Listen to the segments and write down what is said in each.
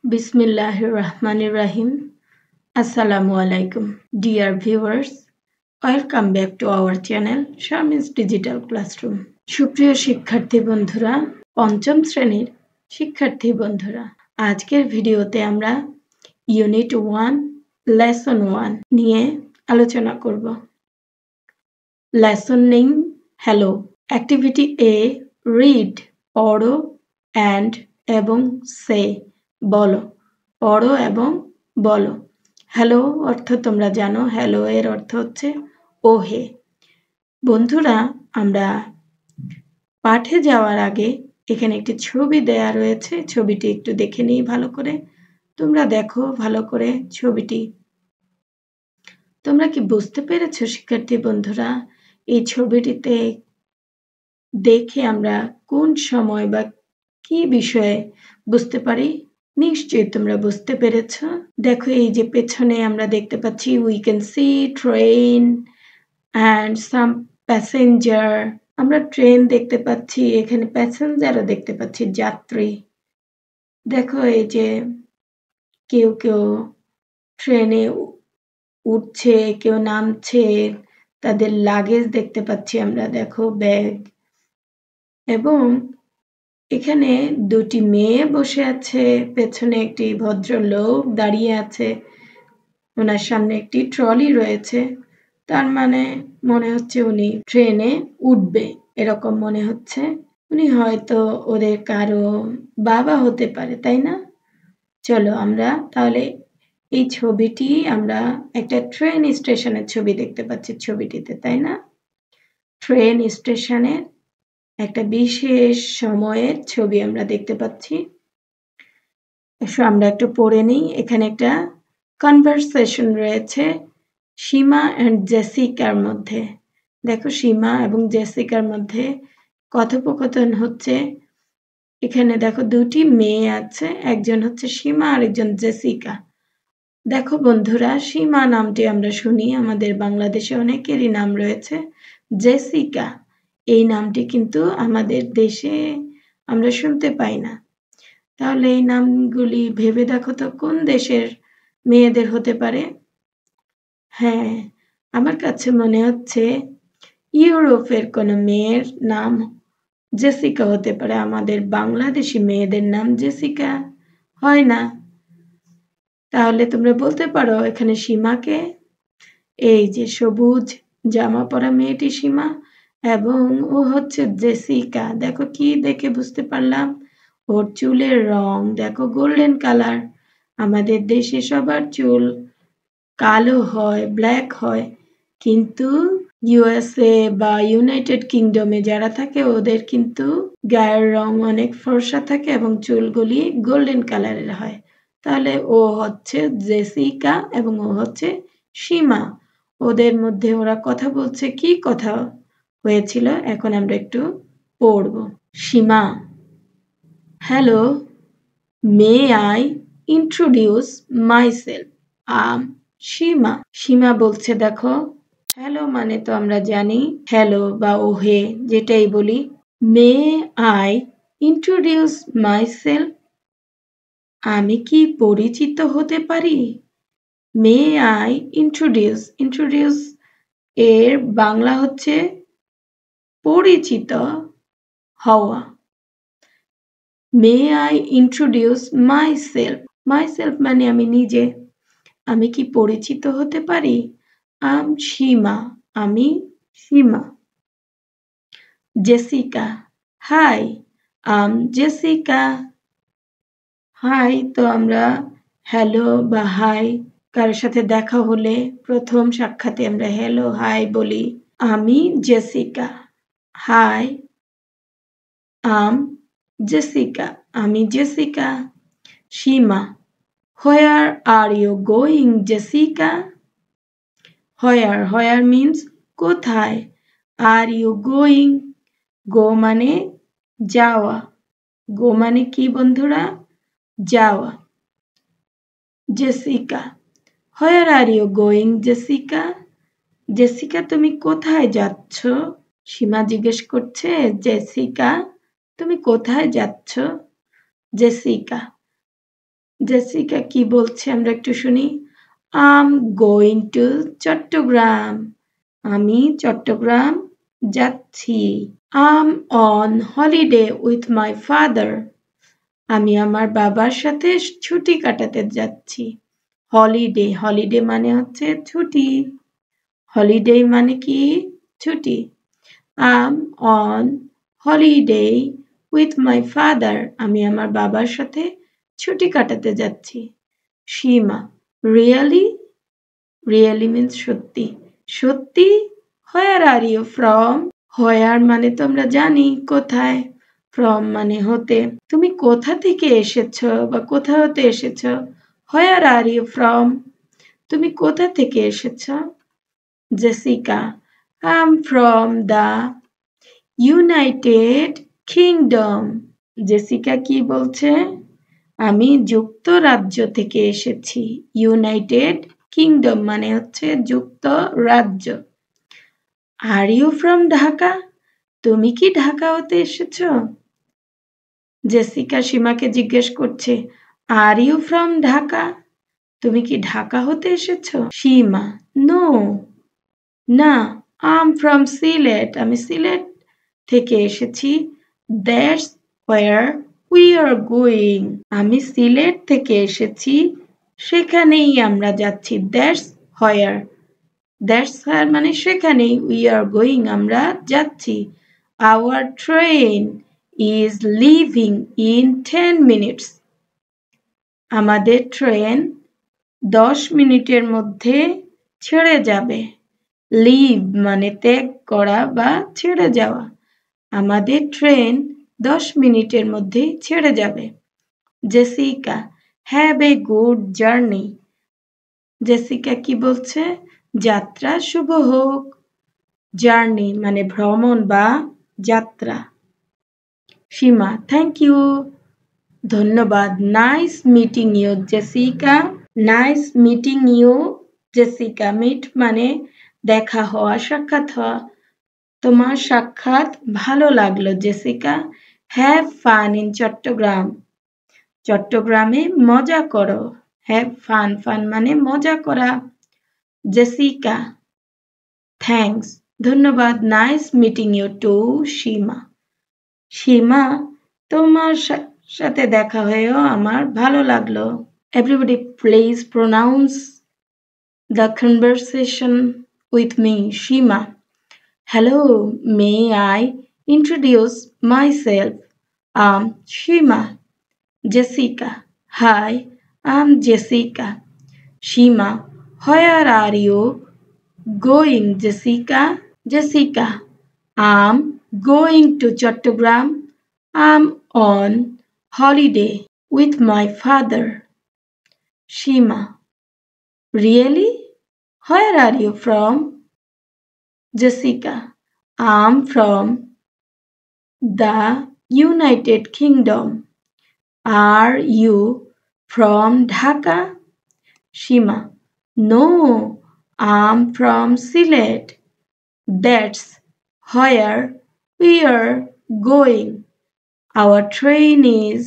Bismillahirrahmanirrahim. Assalamualaikum. Dear viewers, welcome back to our channel Sharmin's Digital Classroom. সুপ্রিয় শিক্ষার্থী বন্ধুরা, পঞ্চম শ্রেণীর শিক্ষার্থী বন্ধুরা, আজকের ভিডিওতে আমরা ইউনিট 1 লেসন 1 নিয়ে আলোচনা করব। Lesson name hello. Activity A, read পড়ো, অ্যান্ড এবং সে বলো, পড়ো এবং বলো। হ্যালো অর্থ তোমরা জানো, হ্যালো এর অর্থ হচ্ছে ও হে। বন্ধুরা, আমরা পাঠে যাওয়ার আগে এখানে একটি ছবি দেয়া রয়েছে, ছবিটি একটু দেখে নিই ভালো করে। তোমরা দেখো ভালো করে ছবিটি। তোমরা কি বুঝতে পেরেছো শিক্ষার্থী বন্ধুরা? এই ছবিটিতে দেখে আমরা কোন সময় বা কি বিষয়ে বুঝতে পারি? নিশ্চয়ই তোমরা বুঝতে পেরেছ। দেখো এই যে পেছনে আমরা দেখতে পাচ্ছি we can see train and some passenger. আমরা ট্রেন দেখতে পাচ্ছি, এখানে প্যাসেঞ্জারও দেখতে পাচ্ছি, যাত্রী। দেখো এই যে কেউ কেউ ট্রেনে উঠছে, কেউ নামছে, তাদের লাগেজ দেখতে পাচ্ছি আমরা, দেখো ব্যাগ। এবং এখানে দুটি মেয়ে বসে আছে, পেছনে একটি ভদ্রলোক দাঁড়িয়ে আছে, ওনার সামনে একটি ট্রলি রয়েছে। তার মানে মনে হচ্ছে উনি ট্রেনে উঠবে, এরকম মনে হচ্ছে। উনি হয়তো ওদের কারো বাবা হতে পারে, তাই না? চলো আমরা তাহলে এই ছবিটি, আমরা একটা ট্রেন স্টেশনের ছবি দেখতে পাচ্ছি ছবিটিতে, তাই না? ট্রেন স্টেশনের একটা বিশেষ সময়ের ছবি আমরা দেখতে পাচ্ছি। আমরা একটু পড়ে নিই। এখানে একটা কনভারসেশন রয়েছে সীমা অ্যান্ড জেসিকার মধ্যে। দেখো সীমা এবং জেসিকার মধ্যে কথোপকথন হচ্ছে। এখানে দেখো দুটি মেয়ে আছে, একজন হচ্ছে সীমা আর একজন জেসিকা। দেখো বন্ধুরা, সীমা নামটি আমরা শুনি, আমাদের বাংলাদেশে অনেকেরই নাম রয়েছে। জেসিকা এই নামটি কিন্তু আমাদের দেশে আমরা শুনতে পাই না। তাহলে এই নামগুলি ভেবে দেখো তো কোন দেশের মেয়েদের হতে পারে? হ্যাঁ, আমার কাছে মনে হচ্ছে ইউরোপের কোনো মেয়ের নাম জেসিকা হতে পারে। আমাদের বাংলাদেশি মেয়েদের নাম জেসিকা হয় না। তাহলে তোমরা বলতে পারো এখানে সীমাকে? এই যে সবুজ জামা পরা মেয়েটি সীমা এবং ও হচ্ছে জেসিকা। দেখো কি দেখে বুঝতে পারলাম? ওর চুলের রং দেখো গোল্ডেন কালার। আমাদের দেশে সবার চুল কালো হয়, ব্ল্যাক হয়, কিন্তু ইউএসএ বা ইউনাইটেড কিংডমে যারা থাকে ওদের কিন্তু গায়ের রং অনেক ফর্সা থাকে এবং চুলগুলি গোল্ডেন কালারের হয়। তাহলে ও হচ্ছে জেসিকা এবং ও হচ্ছে সীমা। ওদের মধ্যে ওরা কথা বলছে, কি কথা হয়েছিল এখন আমরা একটু পড়ব। Seema: hello, may I introduce myself? Seema. Seema বলছে দেখো, হ্যালো মানে তো আমরা জানি হ্যালো বা ওহে যেটাই বলি। মে আই ইন্ট্রোডিউস মাইসেলফ? আমি কি পরিচিত হতে পারি? মে আই ইন্ট্রোডিউস, ইন্ট্রোডিউস এর বাংলা হচ্ছে পরিচিত হওয়া। মে আই ইন্ট্রোডিউস মাইসেলফ? মাইসেলফ মানে আমি নিজে। আমি কি পরিচিত হতে পারি? সীমা, আমি Seema. Jessica: hi, Jessica. Hi তো আমরা হ্যালো বা হাই কারোর সাথে দেখা হলে প্রথম সাক্ষাতে আমরা হ্যালো হাই বলি। আমি জেসিকা। হাই, জেসিকা, আমি Jessica. Seema: where are you going Jessica? Where means কোথায়, আর ইউ গোয়িং, গো মানে যাওয়া, গো মানে কি বন্ধুরা? যাওয়া। Jessica: where are you going Jessica? Jessica তুমি কোথায় যাচ্ছ? সীমা জিজ্ঞেস করছে জেসিকা তুমি কোথায় যাচ্ছ? জেসিকা জেসিকা কি বলছে আমরা একটু শুনি। I'm going to Chittagong. আমি চট্টগ্রাম যাচ্ছি। I'm on holiday with my father. আমি আমার বাবার সাথে ছুটি কাটাতে যাচ্ছি। হলিডে মানে হচ্ছে ছুটি। হলিডে মানে কি? ছুটি। I'm on holiday with my father. আমি আমার বাবার সাথে ছুটি কাটাতে যাচ্ছি। সীমা really? Really means সত্যি। সত্যি? Where are you from? Where মানে তো আমরা জানি কোথায়। From মানে হতে। তুমি কোথা থেকে এসেছো বা কোথা হতে এসেছো? Where are you from? তুমি কোথা থেকে এসেছো? Jessica, I'm from the United Kingdom. Jessica কি বলছে? আমি যুক্তরাজ্য থেকে এসেছি। ইউনাইটেড কিংডম মানে হচ্ছে যুক্তরাজ্য। Are you from Dhaka? তুমি কি ঢাকা হতে এসেছো? জেসিকা সীমাকে জিজ্ঞেস করছে, আর ইউ ফ্রম ঢাকা? তুমি কি ঢাকা হতে এসেছো? সীমা, নো, না, আম ফ্রম সিলেট। আমি সিলেট থেকে এসেছি। That's where we are going. আমি সিলেট থেকে এসেছি, সেখানেই আমরা যাচ্ছি। That's where. দ্যাটস হোয়ার মানে সেখানেই, উই আর গোয়িং আমরা যাচ্ছি। Hour train is living in 10 minutes. আমাদের ট্রেন 10 মিনিটের মধ্যে ছেড়ে যাবে। লিভ মানে ত্যাগ করা বা ছেড়ে যাওয়া। আমাদের ট্রেন 10 মিনিটের মধ্যেই ছেড়ে যাবে। Jessica, have a good journey. Jessica কি বলছে? যাত্রা শুভ হোক। জার্নি মানে ভ্রমণ বা যাত্রা। Seema, thank you. ধন্যবাদ। Nice meeting you Jessica. Nice meeting you Jessica. Meet মানে দেখা হওয়া, সাক্ষাৎ হওয়া। তোমার সাক্ষাৎ ভালো লাগলো Jessica. Have fun in Chittagong. চট্টগ্রামে মজা করো। হ্যাভ ফান, ফান মানে মজা করা। জেসিকা, থ্যাংকস, ধন্যবাদ। Nice meeting you too Seema. Seema, তোমার সাথে দেখা হয়েও আমার ভালো লাগলো। Everybody please pronounce the conversation with me. Shima, hello, may I introduce myself? I'm Shima. Jessica, hi, I'm Jessica. Shima, where are you going, Jessica? Jessica, I'm going to Chattogram. I'm on holiday with my father. Shima, really? Where are you from? Jessica, I'm from the United Kingdom. Are you from Dhaka? Shima, no, I'm from Sylhet. That's where we are going. Our train is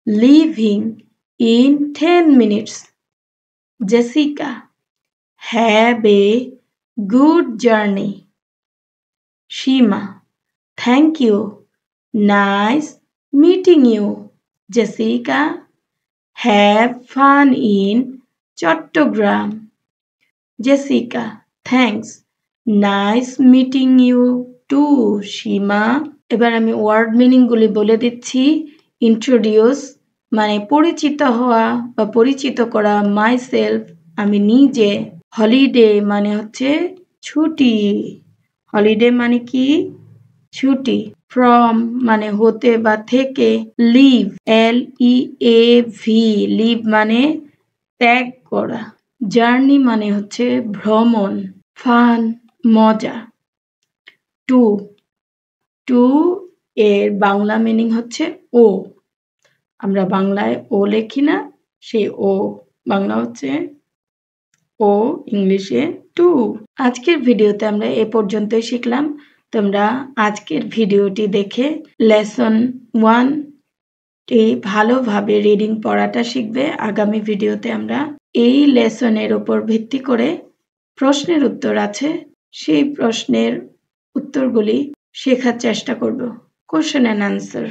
leaving in 10 minutes. Jessica, have a good journey. Shima, thank you. Nice meeting you. Jessica, have fun in Chattogram. Jessica, thanks. Nice meeting you too, Shima. এবার আমি word মিনিংগুলি বলে দিচ্ছি। Introduce মানে পরিচিত হওয়া বা পরিচিত করা। মাইসেলফ আমি নিজে। হলিডে মানে হচ্ছে ছুটি। হলিডে মানে কি? ছুটি। ফ্রম মানে হতে বা থেকে। লিভ LEAV লিভ মানে ত্যাগ করা। জার্নি মানে হচ্ছে ভ্রমণ। ফান মজা। টু টু এর বাংলা মিনিং হচ্ছে ও। আমরা বাংলায় ও লেখি না, সেই ও বাংলা হচ্ছে ও, ইংলিশে টু। আজকের ভিডিওতে আমরা এ পর্যন্তই শিখলাম। তোমরা আজকের ভিডিওটি দেখে লেসন 1 টি ভালোভাবে রিডিং পড়াটা শিখবে। আগামী ভিডিওতে আমরা এই লেসনের উপর ভিত্তি করে প্রশ্নের উত্তর আছে, সেই প্রশ্নের উত্তরগুলি শেখার চেষ্টা করব। Question and answer.